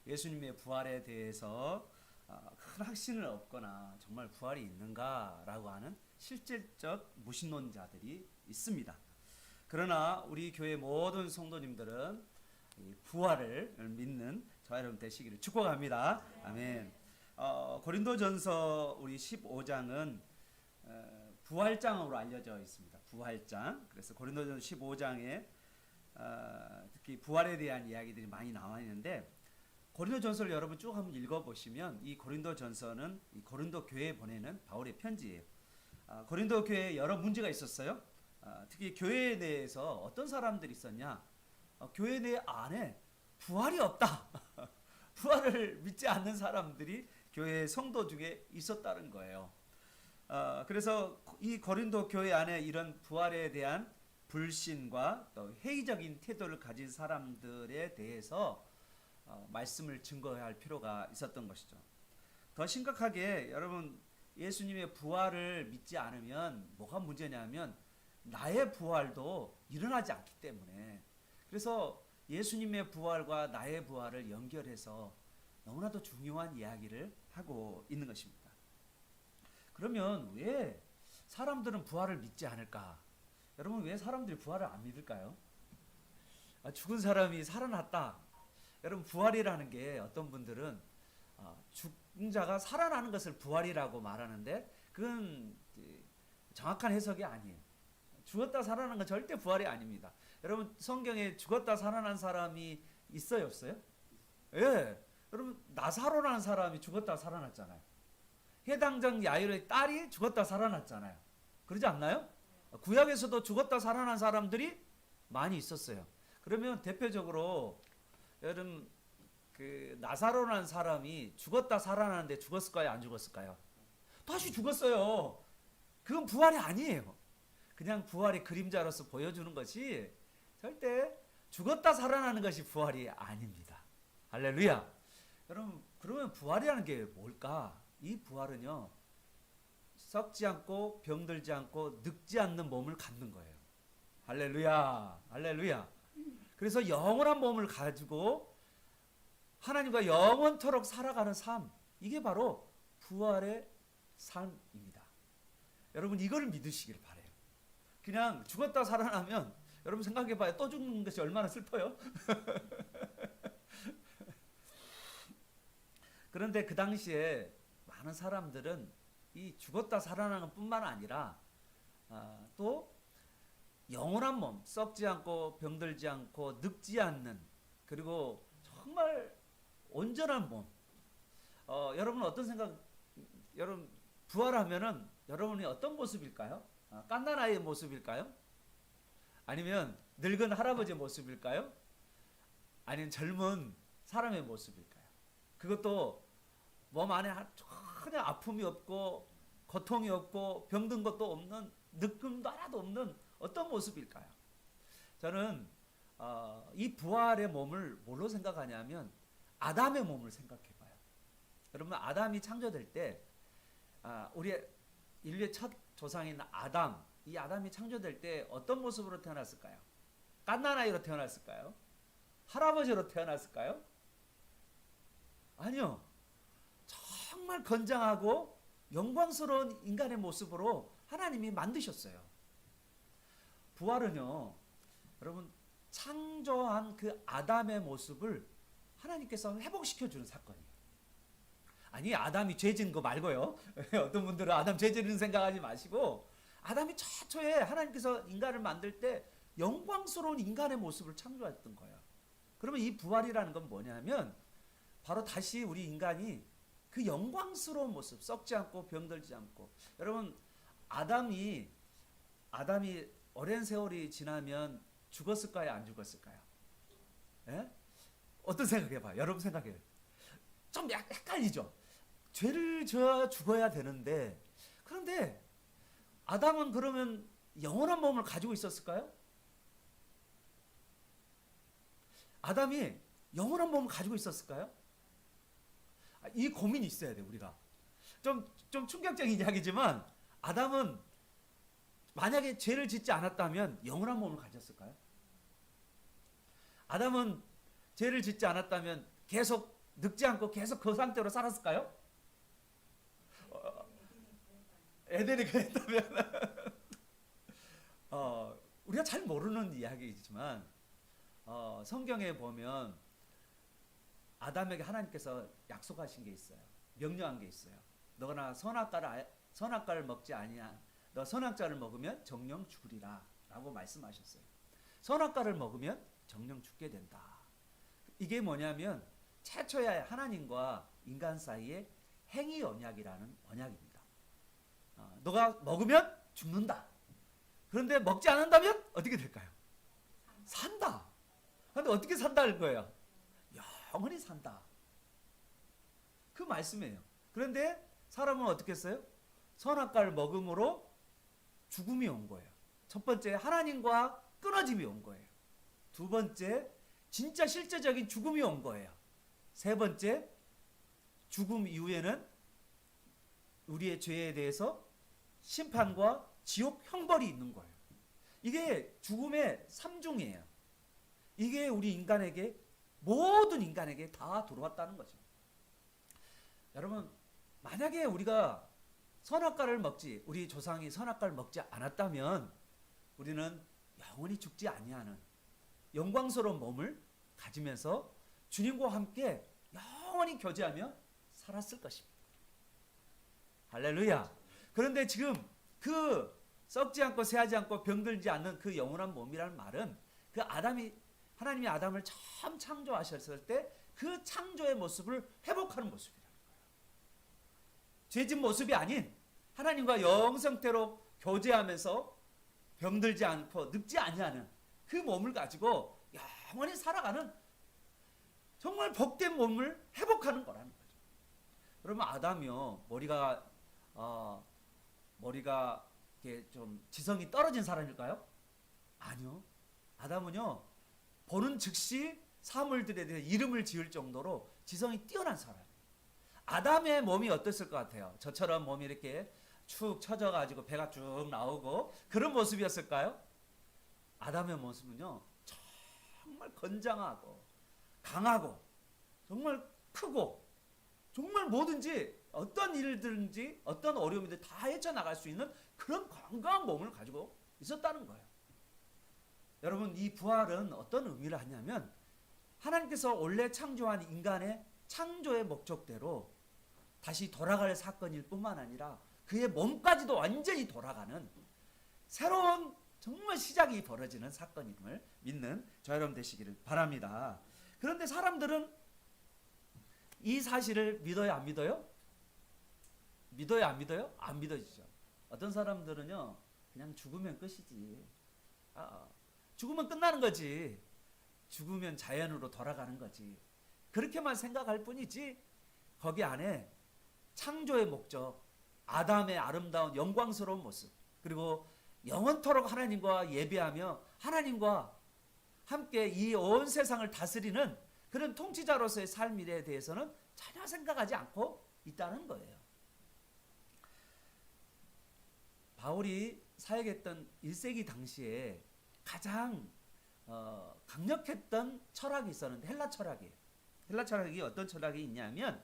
예수님의 부활에 대해서 큰 확신을 얻거나 정말 부활이 있는가라고 하는 실질적 무신론자들이 있습니다. 그러나 우리 교회 모든 성도님들은 이 부활을 믿는 저와 여러분 되시기를 축복합니다. 아멘. 고린도전서 우리 15장은 부활장으로 알려져 있습니다. 부활장. 그래서 고린도전서 15장에 특히 부활에 대한 이야기들이 많이 나와 있는데, 고린도전서를 여러분 쭉 한번 읽어보시면 이 고린도전서는 이 고린도 교회에 보내는 바울의 편지예요. 고린도 교회에 여러 문제가 있었어요. 특히 교회 내에서 어떤 사람들이 있었냐, 교회 내 안에 부활이 없다. 부활을 믿지 않는 사람들이 교회 성도 중에 있었다는 거예요. 그래서 이 고린도 교회 안에 이런 부활에 대한 불신과 또 회의적인 태도를 가진 사람들에 대해서 말씀을 증거해야 할 필요가 있었던 것이죠. 더 심각하게 여러분, 예수님의 부활을 믿지 않으면 뭐가 문제냐면 나의 부활도 일어나지 않기 때문에, 그래서 예수님의 부활과 나의 부활을 연결해서 너무나도 중요한 이야기를 하고 있는 것입니다. 그러면 왜 사람들은 부활을 믿지 않을까? 여러분, 왜 사람들이 부활을 안 믿을까요? 죽은 사람이 살아났다. 여러분, 부활이라는 게 어떤 분들은 죽은 자가 살아나는 것을 부활이라고 말하는데 그건 정확한 해석이 아니에요. 죽었다 살아난 건 절대 부활이 아닙니다. 여러분, 성경에 죽었다 살아난 사람이 있어요, 없어요? 예. 여러분, 나사로라는 사람이 죽었다 살아났잖아요. 해당장 야일의 딸이 죽었다 살아났잖아요. 그러지 않나요? 구약에서도 죽었다 살아난 사람들이 많이 있었어요. 그러면 대표적으로 여러분, 그 나사로라는 사람이 죽었다 살아나는데 죽었을까요, 안 죽었을까요? 다시 죽었어요. 그건 부활이 아니에요. 그냥 부활의 그림자로서 보여주는 것이 절대 죽었다 살아나는 것이 부활이 아닙니다. 할렐루야. 여러분, 그러면 부활이라는 게 뭘까? 이 부활은요, 썩지 않고 병들지 않고 늙지 않는 몸을 갖는 거예요. 할렐루야. 할렐루야. 그래서 영원한 몸을 가지고 하나님과 영원토록 살아가는 삶, 이게 바로 부활의 삶입니다. 여러분, 이걸 믿으시길 바라요. 그냥 죽었다 살아나면 여러분 생각해봐요. 또 죽는 것이 얼마나 슬퍼요? 그런데 그 당시에 많은 사람들은 이 죽었다 살아나는 뿐만 아니라 또 영원한 몸, 썩지 않고 병들지 않고 늙지 않는, 그리고 정말 온전한 몸. 여러분 어떤 생각, 여러분 부활하면은 여러분이 어떤 모습일까요? 갓난 아이의 모습일까요? 아니면 늙은 할아버지의 모습일까요? 아니면 젊은 사람의 모습일까요? 그것도 몸 안에 전혀 아픔이 없고 고통이 없고 병든 것도 없는, 느낌도 하나도 없는 어떤 모습일까요? 저는 이 부활의 몸을 뭘로 생각하냐면 아담의 몸을 생각해봐요. 여러분, 아담이 창조될 때 우리 인류의 첫 조상인 아담, 이 아담이 창조될 때 어떤 모습으로 태어났을까요? 갓난아이로 태어났을까요? 할아버지로 태어났을까요? 아니요. 정말 건장하고 영광스러운 인간의 모습으로 하나님이 만드셨어요. 부활은요, 여러분, 창조한 그 아담의 모습을 하나님께서 회복시켜주는 사건이에요. 아니, 아담이 죄 지은 거 말고요. 어떤 분들은 아담 죄 지는 생각하지 마시고, 아담이 최초에 하나님께서 인간을 만들 때 영광스러운 인간의 모습을 창조했던 거예요. 그러면 이 부활이라는 건 뭐냐면 바로 다시 우리 인간이 그 영광스러운 모습, 썩지 않고 병들지 않고. 여러분, 아담이 오랜 세월이 지나면 죽었을까요, 안 죽었을까요? 예? 어떤 생각해봐요. 여러분 생각해요. 좀 헷갈리죠. 죄를 져야 죽어야 되는데, 그런데 아담은 그러면 영원한 몸을 가지고 있었을까요? 아담이 영원한 몸을 가지고 있었을까요? 이 고민이 있어야 돼, 우리가. 좀 충격적인 이야기지만, 아담은 만약에 죄를 짓지 않았다면 영원한 몸을 가졌을까요? 아담은 죄를 짓지 않았다면 계속 늙지 않고 계속 그 상태로 살았을까요? 에덴이 그랬다면 우리가 잘 모르는 이야기이지만 성경에 보면 아담에게 하나님께서 약속하신 게 있어요. 명령한 게 있어요. 너나 선악과를 먹지 아니야. 너 선악과를 먹으면 정령 죽으리라 라고 말씀하셨어요. 선악과를 먹으면 정령 죽게 된다. 이게 뭐냐면 최초의 하나님과 인간 사이의 행위 언약이라는 언약입니다. 너가 먹으면 죽는다. 그런데 먹지 않는다면 어떻게 될까요? 산다. 그런데 어떻게 산다는 거예요? 영원히 산다. 그 말씀이에요. 그런데 사람은 어떻게 했어요? 선악과를 먹음으로 죽음이 온 거예요. 첫 번째 하나님과 끊어짐이 온 거예요. 두 번째 진짜 실제적인 죽음이 온 거예요. 세 번째 죽음 이후에는 우리의 죄에 대해서 심판과 지옥 형벌이 있는 거예요. 이게 죽음의 삼중이에요. 이게 우리 인간에게 모든 인간에게 다 들어왔다는 거죠. 여러분 만약에 우리가 선악과를 먹지 우리 조상이 선악과를 먹지 않았다면 우리는 영원히 죽지 아니하는 영광스러운 몸을 가지면서 주님과 함께 영원히 교제하며 살았을 것입니다. 할렐루야. 그런데 지금 그 썩지 않고 새하지 않고 병들지 않는 그 영원한 몸이라는 말은 그 하나님이 아담을 처음 창조하셨을 때 그 창조의 모습을 회복하는 모습이라는 거예요. 죄진 모습이 아닌 하나님과 영성태로 교제하면서 병들지 않고 늙지 아니하는 그 몸을 가지고 영원히 살아가는 정말 복된 몸을 회복하는 거라는 거죠. 그러면 아담이요 머리가 이렇게 좀 지성이 떨어진 사람일까요? 아니요. 아담은요 보는 즉시 사물들에 대해 이름을 지을 정도로 지성이 뛰어난 사람이에요. 아담의 몸이 어땠을 것 같아요? 저처럼 몸이 이렇게 축 처져가지고 배가 쭉 나오고 그런 모습이었을까요? 아담의 모습은요 정말 건장하고 강하고 정말 크고 정말 뭐든지 어떤 일든지 어떤 어려움이든 다 헤쳐나갈 수 있는 그런 건강한 몸을 가지고 있었다는 거예요. 여러분 이 부활은 어떤 의미를 하냐면 하나님께서 원래 창조한 인간의 창조의 목적대로 다시 돌아갈 사건일 뿐만 아니라 그의 몸까지도 완전히 돌아가는 새로운 정말 시작이 벌어지는 사건임을 믿는 저 여러분 되시기를 바랍니다. 그런데 사람들은 이 사실을 믿어요 안 믿어요? 믿어요 안 믿어요? 안 믿어지죠. 어떤 사람들은요 그냥 죽으면 끝이지. 죽으면 끝나는 거지. 죽으면 자연으로 돌아가는 거지. 그렇게만 생각할 뿐이지 거기 안에 창조의 목적, 아담의 아름다운 영광스러운 모습, 그리고 영원토록 하나님과 예배하며 하나님과 함께 이 온 세상을 다스리는 그런 통치자로서의 삶에 대해서는 전혀 생각하지 않고 있다는 거예요. 바울이 사역했던 1세기 당시에 가장 강력했던 철학이 있었는데 헬라 철학이에요. 헬라 철학이 어떤 철학이 있냐면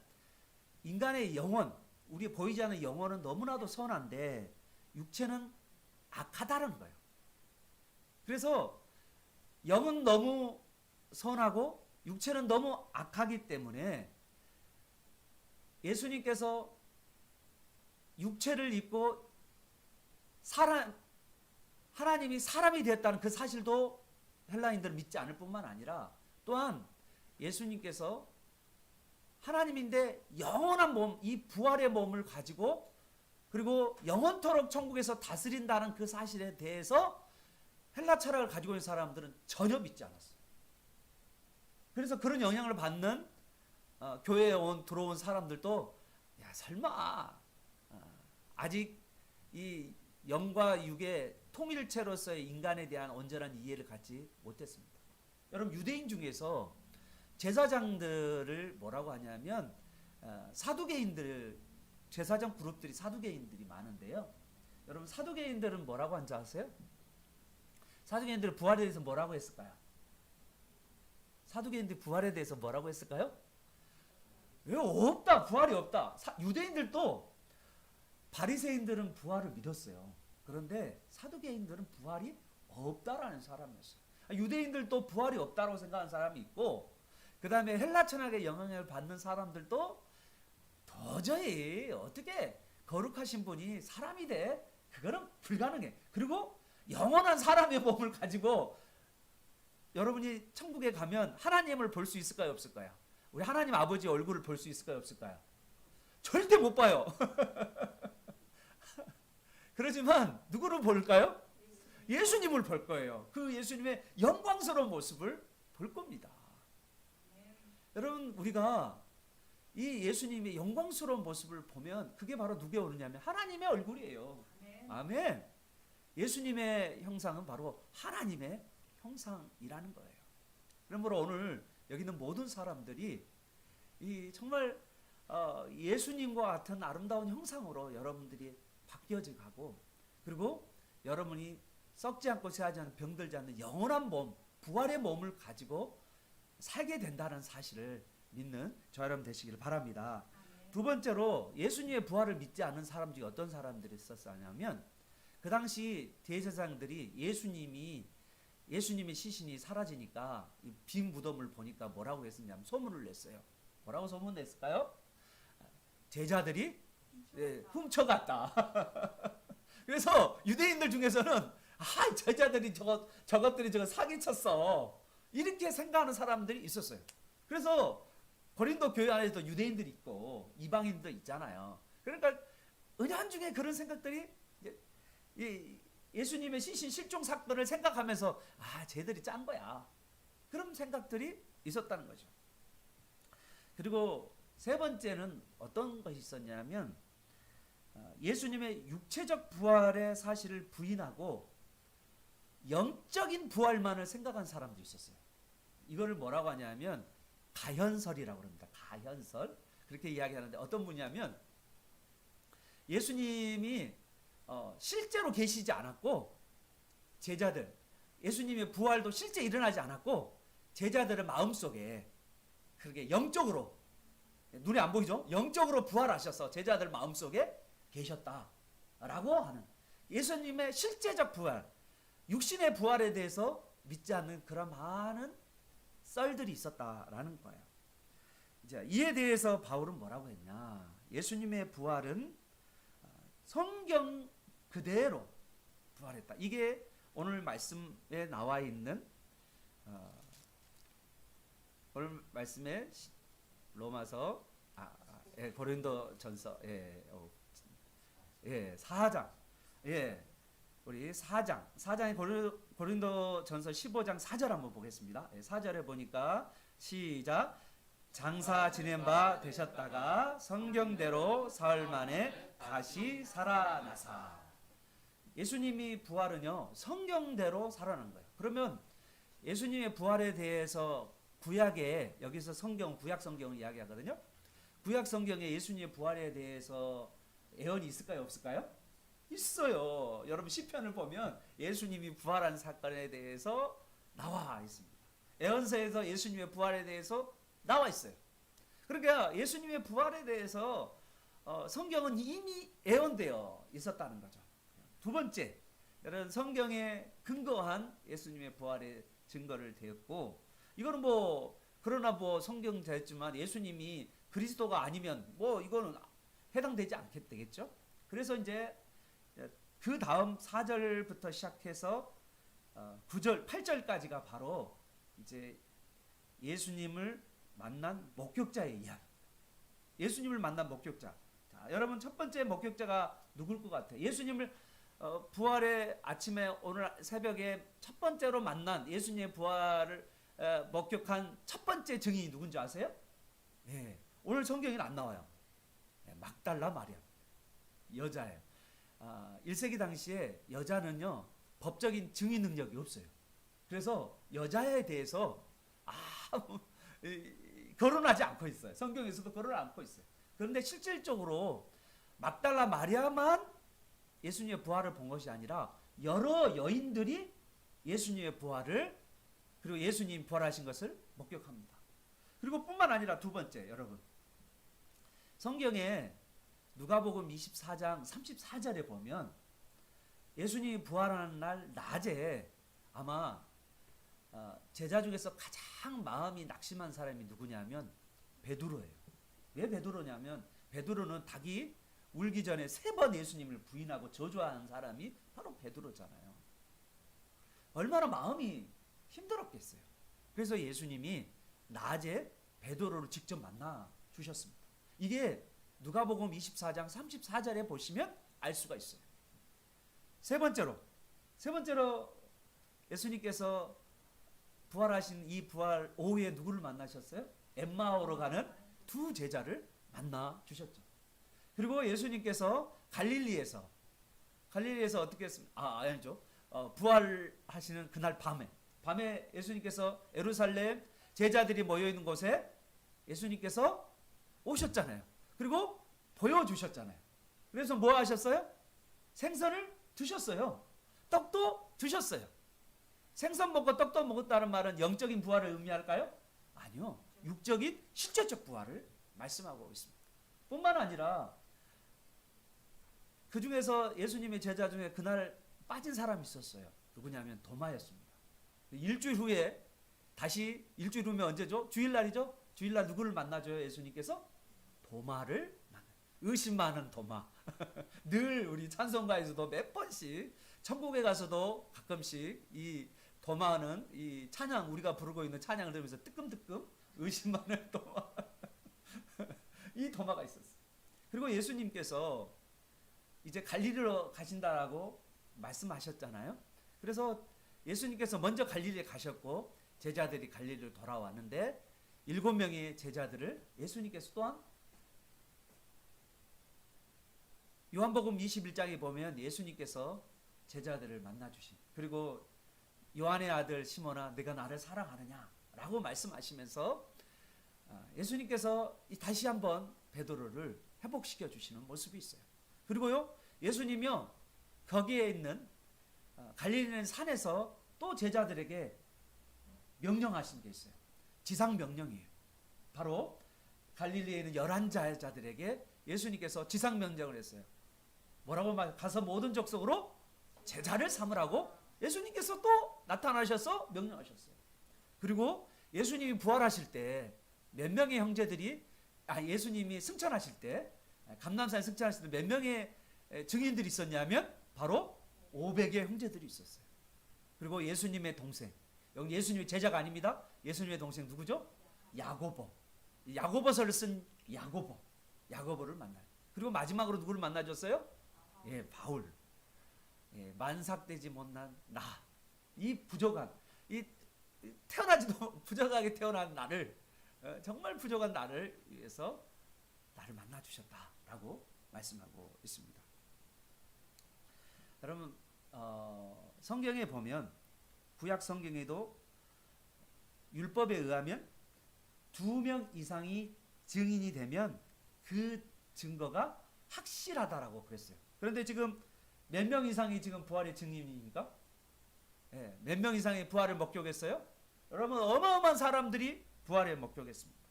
인간의 영혼, 우리 보이지 않는 영혼은 너무나도 선한데 육체는 악하다는 거예요. 그래서 영은 너무 선하고 육체는 너무 악하기 때문에 예수님께서 육체를 입고 하나님이 사람이 되었다는 그 사실도 헬라인들은 믿지 않을 뿐만 아니라 또한 예수님께서 하나님인데 영원한 몸, 이 부활의 몸을 가지고 그리고 영원토록 천국에서 다스린다는 그 사실에 대해서 헬라 철학을 가지고 있는 사람들은 전혀 믿지 않았어요. 그래서 그런 영향을 받는 교회에 들어온 사람들도 야 설마 아직 이 영과 육의 통일체로서의 인간에 대한 온전한 이해를 갖지 못했습니다. 여러분 유대인 중에서 제사장들을 뭐라고 하냐면 사두개인들, 제사장 그룹들이 사두개인들이 많은데요. 여러분 사두개인들은 뭐라고 한지 아세요? 사두개인들은 부활에 대해서 뭐라고 했을까요? 사두개인들이 부활에 대해서 뭐라고 했을까요? 없다. 부활이 없다. 유대인들도 바리새인들은 부활을 믿었어요. 그런데 사두개인들은 부활이 없다라는 사람이었어요. 유대인들도 부활이 없다고 생각하는 사람이 있고, 그 다음에 헬라 천학의 영향을 받는 사람들도 도저히 어떻게 거룩하신 분이 사람이 돼? 그거는 불가능해. 그리고 영원한 사람의 몸을 가지고 여러분이 천국에 가면 하나님을 볼 수 있을까요? 없을까요? 우리 하나님 아버지 얼굴을 볼 수 있을까요? 없을까요? 절대 못 봐요. 그렇지만 누구를 볼까요? 예수님을 볼 거예요. 그 예수님의 영광스러운 모습을 볼 겁니다. 여러분, 우리가 이 예수님의 영광스러운 모습을 보면 그게 바로 누구에 오느냐면 하나님의 얼굴이에요. 아멘. 예수님의 형상은 바로 하나님의 형상이라는 거예요. 그러므로 오늘 여기 있는 모든 사람들이 이 정말 예수님과 같은 아름다운 형상으로 여러분들이 바뀌어져 가고, 그리고 여러분이 썩지 않고 쇠하지 않는 병들지 않는 영원한 몸, 부활의 몸을 가지고 살게 된다는 사실을 믿는 저 여러분 되시길 바랍니다. 두 번째로 예수님의 부활을 믿지 않는 사람 중에 어떤 사람들이 있었냐면, 그 당시 대제사장들이 예수님의 시신이 사라지니까 빈 무덤을 보니까 뭐라고 했었냐면 소문을 냈어요. 뭐라고 소문 냈을까요? 제자들이 훔쳐갔다. 그래서 유대인들 중에서는 제자들이 저것들이 사기쳤어, 이렇게 생각하는 사람들이 있었어요. 그래서 고린도 교회 안에도 유대인들이 있고 이방인도 있잖아요. 그러니까 은연중에 그런 생각들이 예수님의 시신 실종 사건을 생각하면서 쟤들이 짠 거야, 그런 생각들이 있었다는 거죠. 그리고 세 번째는 어떤 것이 있었냐면, 예수님의 육체적 부활의 사실을 부인하고 영적인 부활만을 생각한 사람도 있었어요. 이거를 뭐라고 하냐면 가현설이라고 합니다. 가현설. 그렇게 이야기하는데, 어떤 분이냐면 예수님이 실제로 계시지 않았고, 제자들, 예수님의 부활도 실제 일어나지 않았고, 제자들의 마음속에 그렇게 영적으로, 눈에 안 보이죠? 영적으로 부활하셔서 제자들 마음속에 계셨다라고 하는, 예수님의 실제적 부활, 육신의 부활에 대해서 믿지 않는 그런 많은 썰들이 있었다라는 거예요. 이제 이에 대해서 바울은 뭐라고 했냐? 예수님의 부활은 성경 그대로 부활했다. 이게 오늘 말씀에 나와 있는 오늘 말씀에 로마서 고린도전서 4장, 우리 4장의 고린도전서 15장 4절 한번 보겠습니다. 4절에 보니까 시작. 장사 지낸 바 되셨다가 성경대로 사흘 만에 다시 살아나사. 예수님이 부활은요, 성경대로 살아난 거예요. 그러면 예수님의 부활에 대해서 구약에, 여기서 구약 성경을 이야기하거든요. 구약 성경에 예수님의 부활에 대해서 예언이 있을까요, 없을까요? 있어요. 여러분 시편을 보면 예수님이 부활한 사건에 대해서 나와 있습니다. 예언서에서 예수님의 부활에 대해서 나와 있어요. 그러니까 예수님의 부활에 대해서 성경은 이미 예언되어 있었다는 거죠. 두 번째, 여러분 성경에 근거한 예수님의 부활의 증거를 대었고, 이거는 그러나 성경자였지만 예수님이 그리스도가 아니면 이거는 해당되지 않겠죠. 그래서 이제 그 다음 4절부터 시작해서 9절, 8절까지가 바로 이제 예수님을 만난 목격자의 이야기. 예수님을 만난 목격자. 자, 여러분 첫 번째 목격자가 누굴 것 같아요? 예수님을 부활의 아침에 오늘 새벽에 첫 번째로 만난 예수님의 부활을 목격한 첫 번째 증인이 누군지 아세요? 오늘 성경에는 안 나와요. 막달라 마리아, 여자예요. 1세기 당시에 여자는요 법적인 증인 능력이 없어요. 그래서 여자에 대해서 거론하지 않고 있어요. 성경에서도 거론을 않고 있어요. 그런데 실질적으로 막달라 마리아만 예수님의 부활을 본 것이 아니라 여러 여인들이 예수님의 부활을, 그리고 예수님 부활하신 것을 목격합니다. 그리고 뿐만 아니라 두 번째, 여러분 성경에 누가복음 24장 34절에 보면 예수님이 부활하는 날 낮에 아마 제자 중에서 가장 마음이 낙심한 사람이 누구냐면 베드로예요. 왜 베드로냐면 베드로는 닭이 울기 전에 3번 예수님을 부인하고 저주하는 사람이 바로 베드로잖아요. 얼마나 마음이 힘들었겠어요. 그래서 예수님이 낮에 베드로를 직접 만나 주셨습니다. 이게 누가복음 24장 34절에 보시면 알 수가 있어요. 세 번째로 예수님께서 부활하신 이 부활 오후에 누구를 만나셨어요? 엠마오로 가는 2 제자를 만나 주셨죠. 그리고 예수님께서 갈릴리에서 어떻게 했습니까? 아니죠. 부활하시는 그날 밤에 예수님께서 예루살렘 제자들이 모여 있는 곳에 예수님께서 오셨잖아요. 그리고 보여주셨잖아요. 그래서 뭐 하셨어요? 생선을 드셨어요. 떡도 드셨어요. 생선 먹고 떡도 먹었다는 말은 영적인 부활을 의미할까요? 아니요. 육적인 실제적 부활을 말씀하고 있습니다. 뿐만 아니라 그 중에서 예수님의 제자 중에 그날 빠진 사람이 있었어요. 누구냐면 도마였습니다. 일주일 후에 다시 일주일 후면 언제죠? 주일날이죠? 주일날 누구를 만나줘요? 예수님께서 도마를 만나. 의심 많은 도마. 늘 우리 찬송가에서도 몇 번씩 천국에 가서도 가끔씩 이 도마는 이 찬양 우리가 부르고 있는 찬양을 들으면서 뜨끔뜨끔 의심 많은 도마. 이 도마가 있었어요. 그리고 예수님께서 이제 갈릴리로 가신다라고 말씀하셨잖아요. 그래서 예수님께서 먼저 갈릴리에 가셨고 제자들이 갈릴리로 돌아왔는데 7명의 제자들을 예수님께서 또한 요한복음 21장에 보면 예수님께서 제자들을 만나 주신 그리고 요한의 아들 시몬아 네가 나를 사랑하느냐 라고 말씀하시면서 예수님께서 다시 한번 베드로를 회복시켜 주시는 모습이 있어요. 그리고요 예수님이요 거기에 있는 갈릴리 산에서 또 제자들에게 명령하신 게 있어요. 지상 명령이에요. 바로 갈릴리에 있는 11제자들에게 예수님께서 지상 명령을 했어요. 뭐라고 말? 가서 모든 족속으로 제자를 삼으라고 예수님께서 또 나타나셔서 명령하셨어요. 그리고 예수님이 부활하실 때 몇 명의 형제들이 예수님이 승천하실 때 감람산에 승천하실 때 몇 명의 증인들이 있었냐면 바로 500의 형제들이 있었어요. 그리고 예수님의 동생 여기 예수님의 제자가 아닙니다. 예수님의 동생 누구죠? 야고보. 야고보서를 쓴 야고보를 만나요. 그리고 마지막으로 누구를 만나줬어요? 예, 바울. 예, 만삭되지 못한 나. 이 부족한 이 태어나지도 부족하게 태어난 나를 정말 부족한 나를 위해서 나를 만나 주셨다라고 말씀하고 있습니다. 여러분 성경에 보면 구약 성경에도 율법에 의하면 2명 이상이 증인이 되면 그 증거가 확실하다라고 그랬어요. 그런데 지금 몇 명 이상이 지금 부활의 증인입니까? 네, 몇 명 이상의 부활을 목격했어요? 여러분 어마어마한 사람들이 부활에 목격했습니다.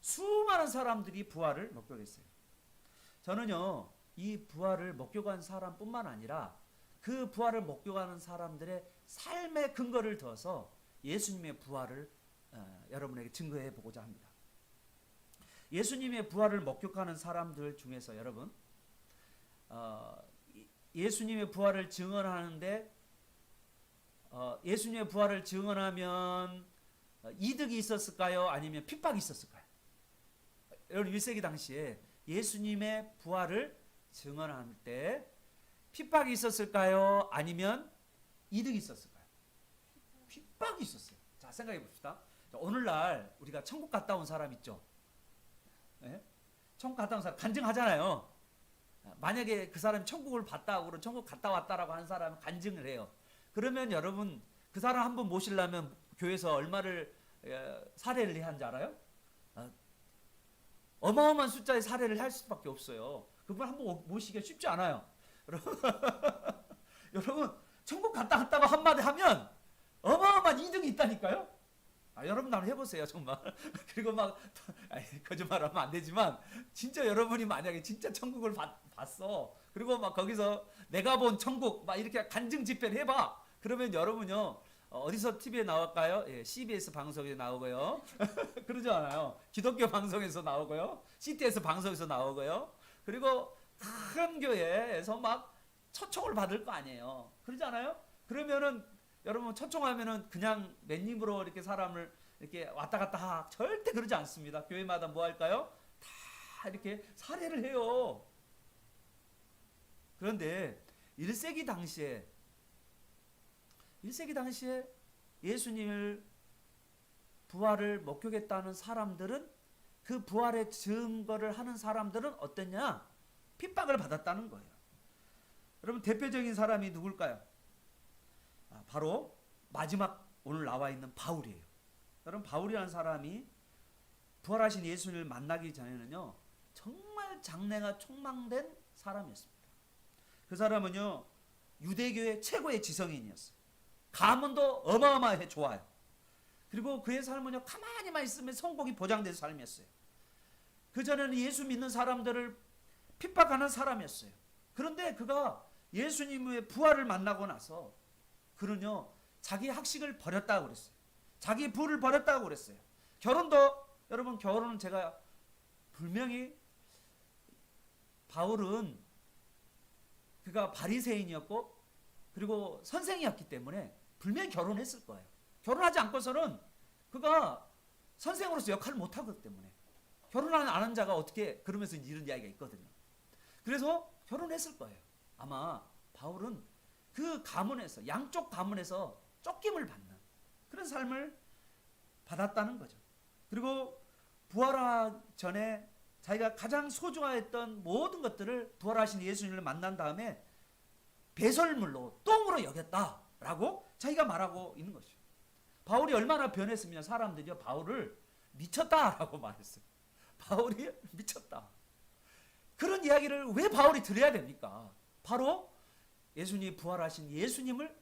수많은 사람들이 부활을 목격했어요. 저는요 이 부활을 목격한 사람뿐만 아니라 그 부활을 목격하는 사람들의 삶의 근거를 둬서 예수님의 부활을 여러분에게 증거해 보고자 합니다. 예수님의 부활을 목격하는 사람들 중에서 여러분 예수님의 부활을 증언하는데 예수님의 부활을 증언하면 이득이 있었을까요? 아니면 핍박이 있었을까요? 여러분 1세기 당시에 예수님의 부활을 증언할 때 핍박이 있었을까요? 아니면 이득이 있었을까요? 핍박이 있었어요. 자 생각해 봅시다. 자, 오늘날 우리가 천국 갔다 온 사람 있죠? 네? 천국 갔다 온 사람 간증하잖아요. 만약에 그 사람이 천국을 봤다고 그러고 천국 갔다 왔다라고 하는 사람은 간증을 해요. 그러면 여러분 그 사람 한번 모시려면 교회에서 얼마를 사례를 해야 하는지 알아요? 어마어마한 숫자의 사례를 할 수밖에 없어요. 그분 한번 모시기가 쉽지 않아요. 여러분 천국 갔다 왔다고 한마디 하면 어마어마한 이득이 있다니까요. 여러분도 한번 해보세요 정말. 그리고 막 거짓말하면 안 되지만 진짜 여러분이 만약에 진짜 천국을 봤어. 그리고 막 거기서 내가 본 천국 막 이렇게 간증 집회를 해봐. 그러면 여러분요 어디서 TV에 나올까요? 예, CBS 방송에 나오고요. 그러지 않아요. 기독교 방송에서 나오고요. CTS 방송에서 나오고요. 그리고 큰 교회에서 막 초청을 받을 거 아니에요. 그러지 않아요? 그러면은 여러분 초청하면은 그냥 맨입으로 이렇게 사람을 이렇게 왔다 갔다 절대 그러지 않습니다. 교회마다 뭐 할까요? 다 이렇게 사례를 해요. 그런데 1세기 당시에 예수님을 부활을 목격했다는 사람들은 그 부활의 증거를 하는 사람들은 어땠냐? 핍박을 받았다는 거예요. 여러분 대표적인 사람이 누굴까요? 바로 마지막 오늘 나와 있는 바울이에요. 여러분 바울이라는 사람이 부활하신 예수님을 만나기 전에는요 정말 장래가 촉망된 사람이었습니다. 그 사람은요 유대교의 최고의 지성인이었어요. 가문도 어마어마하게 좋아요. 그리고 그의 삶은요 가만히만 있으면 성공이 보장된 삶이었어요. 그전에는 예수 믿는 사람들을 핍박하는 사람이었어요. 그런데 그가 예수님의 부활을 만나고 나서 그는요 자기 학식을 버렸다고 그랬어요. 자기 부를 버렸다고 그랬어요. 여러분 결혼은 제가 분명히 바울은 그가 바리새인이었고 그리고 선생이었기 때문에 분명히 결혼했을 거예요. 결혼하지 않고서는 그가 선생으로서 역할을 못하기 때문에 결혼 안 한 자가 어떻게 그러면서 이런 이야기가 있거든요. 그래서 결혼했을 거예요. 아마 바울은 그 가문에서 양쪽 가문에서 쫓김을 받는 그런 삶을 받았다는 거죠. 그리고 부활하기 전에 자기가 가장 소중했던 모든 것들을 부활하신 예수님을 만난 다음에 배설물로 똥으로 여겼다라고 자기가 말하고 있는 것이죠. 바울이 얼마나 변했으면 사람들이 바울을 미쳤다라고 말했어요. 바울이 미쳤다. 그런 이야기를 왜 바울이 들어야 됩니까? 바로 예수님이 부활하신 예수님을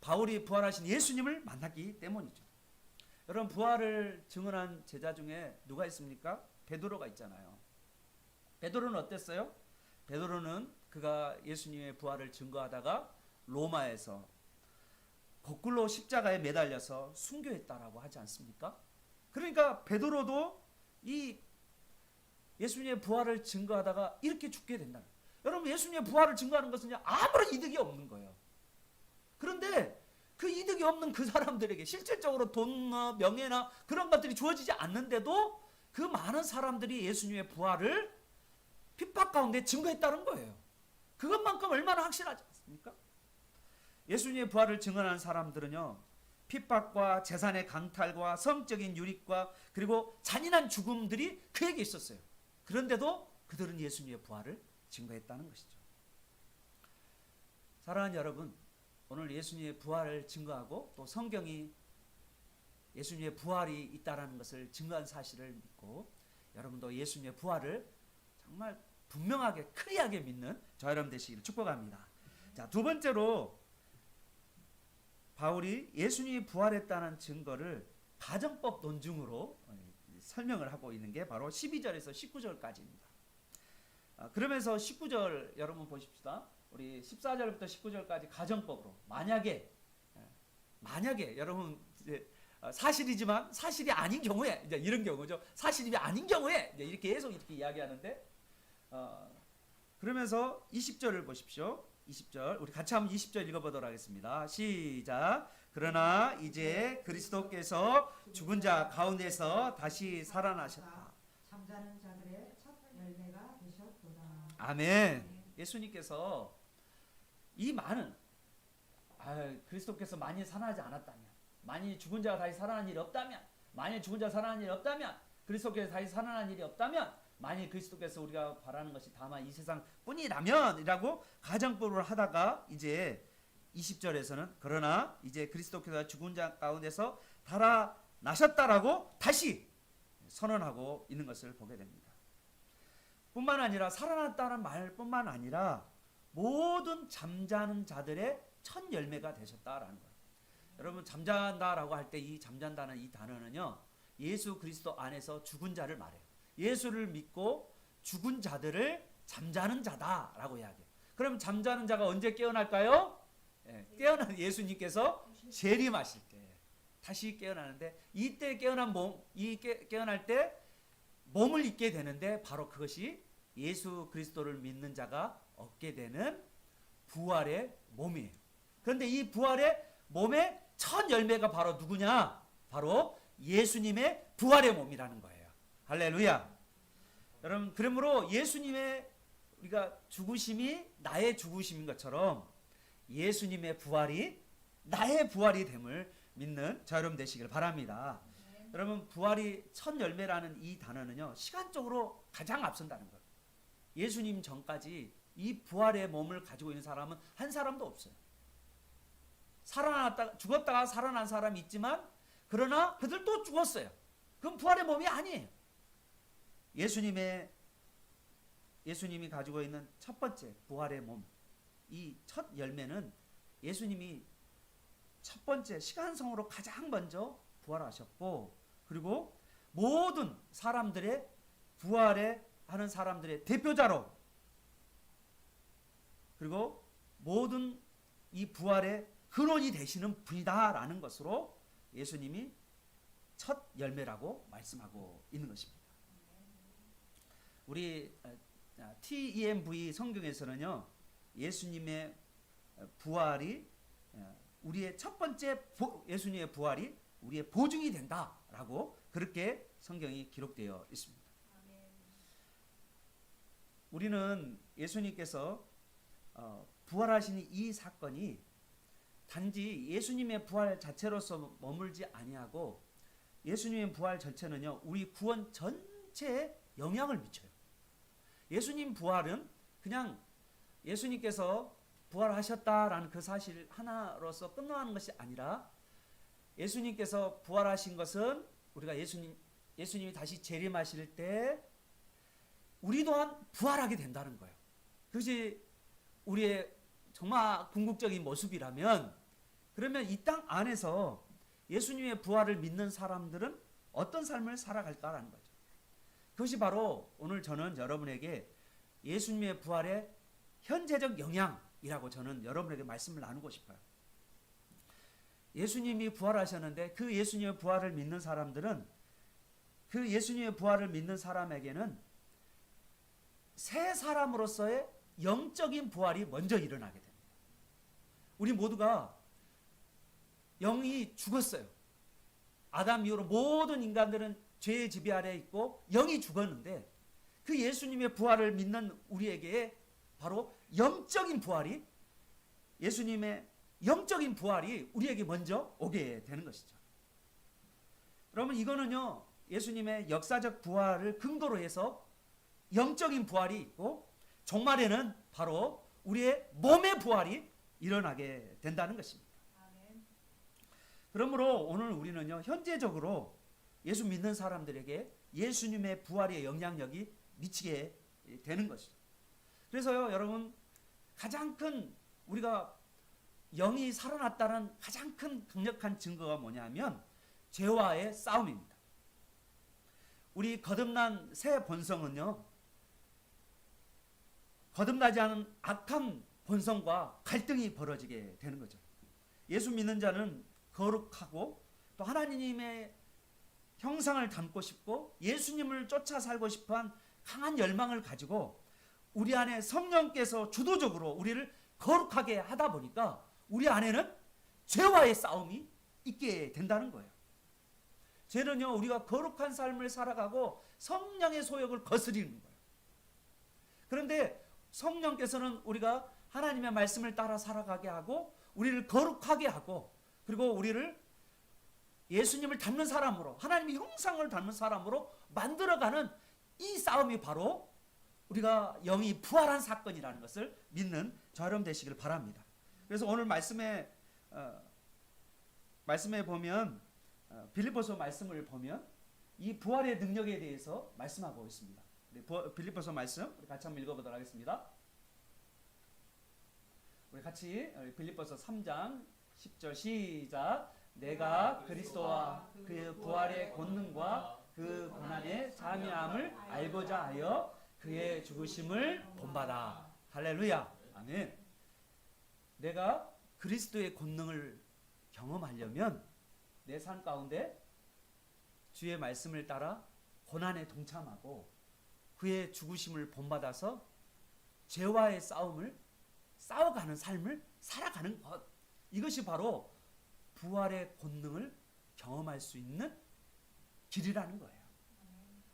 바울이 부활하신 예수님을 만났기 때문이죠. 여러분 부활을 증언한 제자 중에 누가 있습니까? 베드로가 있잖아요. 베드로는 어땠어요? 베드로는 그가 예수님의 부활을 증거하다가 로마에서 거꾸로 십자가에 매달려서 순교했다라고 하지 않습니까? 그러니까 베드로도 이 예수님의 부활을 증거하다가 이렇게 죽게 된다. 여러분 예수님의 부활을 증거하는 것은 아무런 이득이 없는 거예요. 그런데 그 이득이 없는 그 사람들에게 실질적으로 돈이나 명예나 그런 것들이 주어지지 않는데도 그 많은 사람들이 예수님의 부활을 핍박 가운데 증거했다는 거예요. 그것만큼 얼마나 확실하지 않습니까? 예수님의 부활을 증언하는 사람들은요 핍박과 재산의 강탈과 성적인 유익과 그리고 잔인한 죽음들이 그에게 있었어요. 그런데도 그들은 예수님의 부활을 증거했다는 것이죠. 사랑하는 여러분, 오늘 예수님의 부활을 증거하고 또 성경이 예수님의 부활이 있다는 것을 증거한 사실을 믿고 여러분도 예수님의 부활을 정말 분명하게 클리어하게 믿는 저 여러분 되시기를 축복합니다. 자, 두 번째로 바울이 예수님이 부활했다는 증거를 가정법 논증으로 설명을 하고 있는 게 바로 12절에서 19절까지입니다. 그러면서 19절 여러분 보십시다. 우리 14절부터 19절까지 가정법으로 만약에 여러분 이제 사실이지만 사실이 아닌 경우에 이제 이런 경우죠. 사실이 아닌 경우에 이제 이렇게 계속 이렇게 이야기하는데 그러면서 20절을 보십시오. 20절 우리 같이 한번 20절 읽어보도록 하겠습니다. 시작. 그러나 이제 그리스도께서 죽은 자 가운데서 다시 살아나셨다. 잠자는 자들의 첫 열매가 되셨도다. 아멘. 예수님께서 이 많은 그리스도께서 만일 살아나지 않았다면, 만일 죽은 자가 다시 살아난 일이 없다면, 만일 죽은 자가 살아난 일이 없다면, 그리스도께서 다시 살아난 일이 없다면, 만일 그리스도께서 우리가 바라는 것이 다만 이 세상 뿐이라면 이라고 가정법을 하다가 이제 20절에서는 그러나 이제 그리스도께서 죽은 자 가운데서 살아나셨다라고 다시 선언하고 있는 것을 보게 됩니다. 뿐만 아니라 살아났다는 말뿐만 아니라 모든 잠자는 자들의 첫 열매가 되셨다라는 거예요. 여러분 잠잔다라고 할 때 이 잠잔다는 이 단어는요 예수 그리스도 안에서 죽은 자를 말해요. 예수를 믿고 죽은 자들을 잠자는 자다라고 이야기해요. 그럼 잠자는 자가 언제 깨어날까요? 깨어난 예수님께서 재림하실 때 다시 깨어나는데 이때 깨어난 깨어날 때 몸을 입게 되는데 바로 그것이 예수 그리스도를 믿는 자가 얻게 되는 부활의 몸이에요. 그런데 이 부활의 몸의 첫 열매가 바로 누구냐? 바로 예수님의 부활의 몸이라는 거예요. 할렐루야. 여러분 그러므로 예수님의 우리가 죽으심이 나의 죽으심인 것처럼 예수님의 부활이 나의 부활이 됨을 믿는 자 여러분 되시길 바랍니다. 여러분 부활이 첫 열매라는 이 단어는요 시간적으로 가장 앞선다는 거예요. 예수님 전까지 이 부활의 몸을 가지고 있는 사람은 한 사람도 없어요. 죽었다가 살아난 사람이 있지만 그러나 그들도 죽었어요. 그건 부활의 몸이 아니에요. 예수님이 가지고 있는 첫 번째 부활의 몸, 이 첫 열매는 예수님이 첫 번째 시간성으로 가장 먼저 부활하셨고 그리고 모든 사람들의 부활에 하는 사람들의 대표자로 그리고 모든 이 부활의 근원이 되시는 분이다라는 것으로 예수님이 첫 열매라고 말씀하고 있는 것입니다. 우리 TEMV 성경에서는요 예수님의 부활이 우리의 첫 번째 예수님의 부활이 우리의 보증이 된다라고 그렇게 성경이 기록되어 있습니다. 우리는 예수님께서 부활하신 이 사건이 단지 예수님의 부활 자체로서 머물지 아니하고 예수님의 부활 전체는요 우리 구원 전체에 영향을 미쳐요. 예수님 부활은 그냥 예수님께서 부활하셨다라는 그 사실 하나로서 끝나는 것이 아니라 예수님께서 부활하신 것은 우리가 예수님이 다시 재림하실 때 우리 또한 부활하게 된다는 거예요. 그것이 우리의 정말 궁극적인 모습이라면 그러면 이 땅 안에서 예수님의 부활을 믿는 사람들은 어떤 삶을 살아갈까라는 거죠. 그것이 바로 오늘 저는 여러분에게 예수님의 부활의 현재적 영향이라고 저는 여러분에게 말씀을 나누고 싶어요. 예수님이 부활하셨는데 그 예수님의 부활을 믿는 사람들은 그 예수님의 부활을 믿는 사람에게는 새 사람으로서의 영적인 부활이 먼저 일어나게 됩니다. 우리 모두가 영이 죽었어요. 아담 이후로 모든 인간들은 죄의 지배 아래에 있고 영이 죽었는데 그 예수님의 부활을 믿는 우리에게 바로 영적인 부활이 예수님의 영적인 부활이 우리에게 먼저 오게 되는 것이죠. 그러면 이거는요 예수님의 역사적 부활을 근거로 해서 영적인 부활이 있고 종말에는 바로 우리의 몸의 부활이 일어나게 된다는 것입니다. 그러므로 오늘 우리는요 현재적으로 예수 믿는 사람들에게 예수님의 부활의 영향력이 미치게 되는 것이죠. 그래서요 여러분 가장 큰 우리가 영이 살아났다는 가장 큰 강력한 증거가 뭐냐면 죄와의 싸움입니다. 우리 거듭난 새 본성은요 거듭나지 않은 악한 본성과 갈등이 벌어지게 되는 거죠. 예수 믿는 자는 거룩하고 또 하나님의 형상을 담고 싶고 예수님을 쫓아 살고 싶어한 강한 열망을 가지고 우리 안에 성령께서 주도적으로 우리를 거룩하게 하다 보니까 우리 안에는 죄와의 싸움이 있게 된다는 거예요. 죄는요 우리가 거룩한 삶을 살아가고 성령의 소욕을 거스리는 거예요. 그런데 성령께서는 우리가 하나님의 말씀을 따라 살아가게 하고 우리를 거룩하게 하고 그리고 우리를 예수님을 닮는 사람으로 하나님의 형상을 닮는 사람으로 만들어가는 이 싸움이 바로 우리가 영이 부활한 사건이라는 것을 믿는 저 여러분 되시길 바랍니다. 그래서 오늘 말씀에 보면 빌립보서 말씀을 보면 이 부활의 능력에 대해서 말씀하고 있습니다. 빌립보서 말씀 우리 같이 한번 읽어보도록 하겠습니다. 우리 같이 빌립보서 3장 10절 시작. 내가 그리스도와 그 부활의 권능과 그 고난의 참여함을 알고자 하여 그의 죽으심을 본받아. 할렐루야. 아멘. 내가 그리스도의 권능을 경험하려면 내 삶 가운데 주의 말씀을 따라 고난에 동참하고 그의 죽으심을 본받아서 죄와의 싸움을 싸워가는 삶을 살아가는 것. 이것이 바로 부활의 권능을 경험할 수 있는 길이라는 거예요.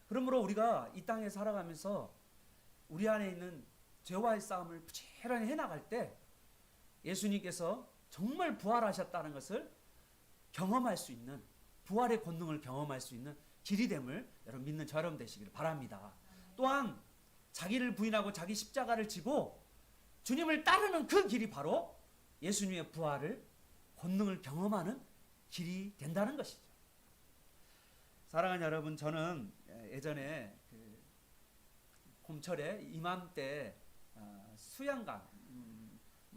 그러므로 우리가 이 땅에 살아가면서 우리 안에 있는 죄와의 싸움을 부지런히 해나갈 때 예수님께서 정말 부활하셨다는 것을 경험할 수 있는, 부활의 권능을 경험할 수 있는 길이 됨을 여러분 믿는 저 여러분 되시기를 바랍니다. 또한 자기를 부인하고 자기 십자가를 지고 주님을 따르는 그 길이 바로 예수님의 부활을, 권능을 경험하는 길이 된다는 것이죠. 사랑하는 여러분, 저는 예전에 그 봄철에 이맘때 수양강,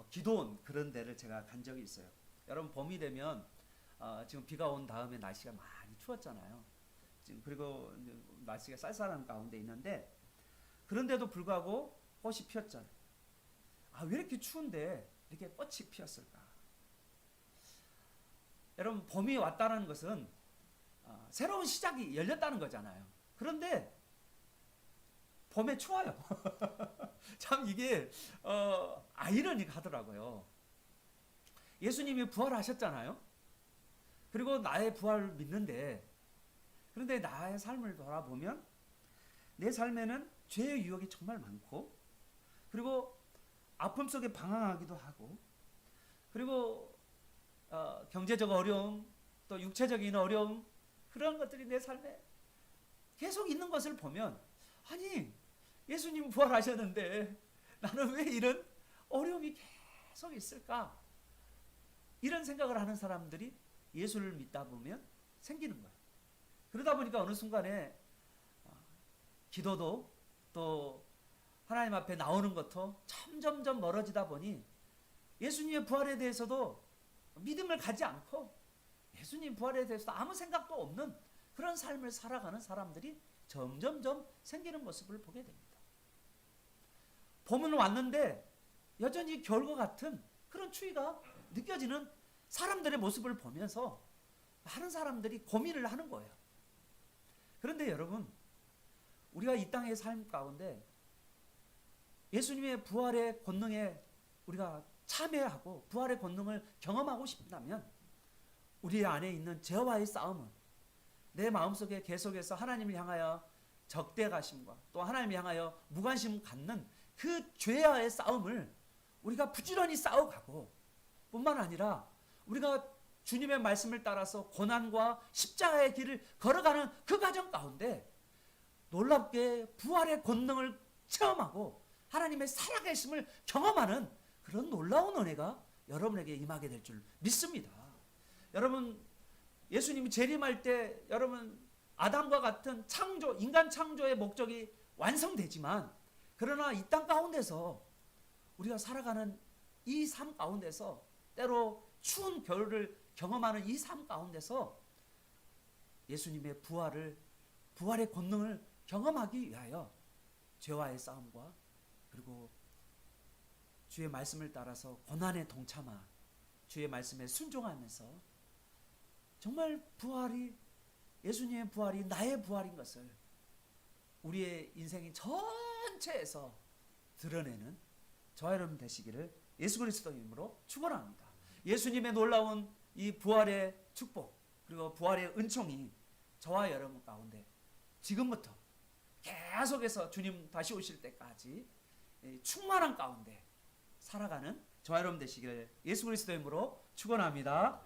기도원 그런 데를 제가 간 적이 있어요. 여러분 봄이 되면 지금 비가 온 다음에 날씨가 많이 추웠잖아요. 지금 그리고 날씨가 쌀쌀한 가운데 있는데 그런데도 불구하고 꽃이 피었잖아요. 왜 이렇게 추운데 이렇게 꽃이 피었을까? 여러분 봄이 왔다는 것은 새로운 시작이 열렸다는 거잖아요. 그런데 봄에 추워요. 참 이게 아이러니하더라고요. 예수님이 부활하셨잖아요. 그리고 나의 부활을 믿는데, 그런데 나의 삶을 돌아보면 내 삶에는 죄의 유혹이 정말 많고, 그리고 아픔 속에 방황하기도 하고, 그리고 경제적 어려움, 또 육체적인 어려움, 그런 것들이 내 삶에 계속 있는 것을 보면, 아니 예수님 부활하셨는데 나는 왜 이런 어려움이 계속 있을까? 이런 생각을 하는 사람들이 예수를 믿다 보면 생기는 거예요. 그러다 보니까 어느 순간에 기도도 또 하나님 앞에 나오는 것도 점점점 멀어지다 보니 예수님의 부활에 대해서도 믿음을 가지 않고 예수님 부활에 대해서도 아무 생각도 없는 그런 삶을 살아가는 사람들이 점점점 생기는 모습을 보게 됩니다. 봄은 왔는데 여전히 겨울과 같은 그런 추위가 느껴지는 사람들의 모습을 보면서 많은 사람들이 고민을 하는 거예요. 그런데 여러분, 우리가 이 땅의 삶 가운데 예수님의 부활의 권능에 우리가 참여하고 부활의 권능을 경험하고 싶다면 우리 안에 있는 죄와의 싸움은 내 마음속에 계속해서 하나님을 향하여 적대가심과 또 하나님을 향하여 무관심 갖는 그 죄와의 싸움을 우리가 부지런히 싸워가고, 뿐만 아니라 우리가 주님의 말씀을 따라서 고난과 십자가의 길을 걸어가는 그 과정 가운데 놀랍게 부활의 권능을 체험하고 하나님의 살아계심을 경험하는 그런 놀라운 은혜가 여러분에게 임하게 될 줄 믿습니다. 여러분, 예수님이 재림할 때 여러분 아담과 같은 창조, 인간 창조의 목적이 완성되지만, 그러나 이 땅 가운데서 우리가 살아가는 이 삶 가운데서 때로 추운 겨울을 경험하는 이 삶 가운데서 예수님의 부활의 권능을 경험하기 위하여 죄와의 싸움과 그리고 주의 말씀을 따라서 고난에 동참하, 주의 말씀에 순종하면서 정말 예수님의 부활이 나의 부활인 것을 우리의 인생의 전체에서 드러내는 저와 여러분 되시기를 예수 그리스도 이름으로 축원합니다. 예수님의 놀라운 이 부활의 축복 그리고 부활의 은총이 저와 여러분 가운데 지금부터 계속해서 주님 다시 오실 때까지 충만한 가운데 살아가는 저와 여러분 되시기를 예수 그리스도 이름으로 축원합니다.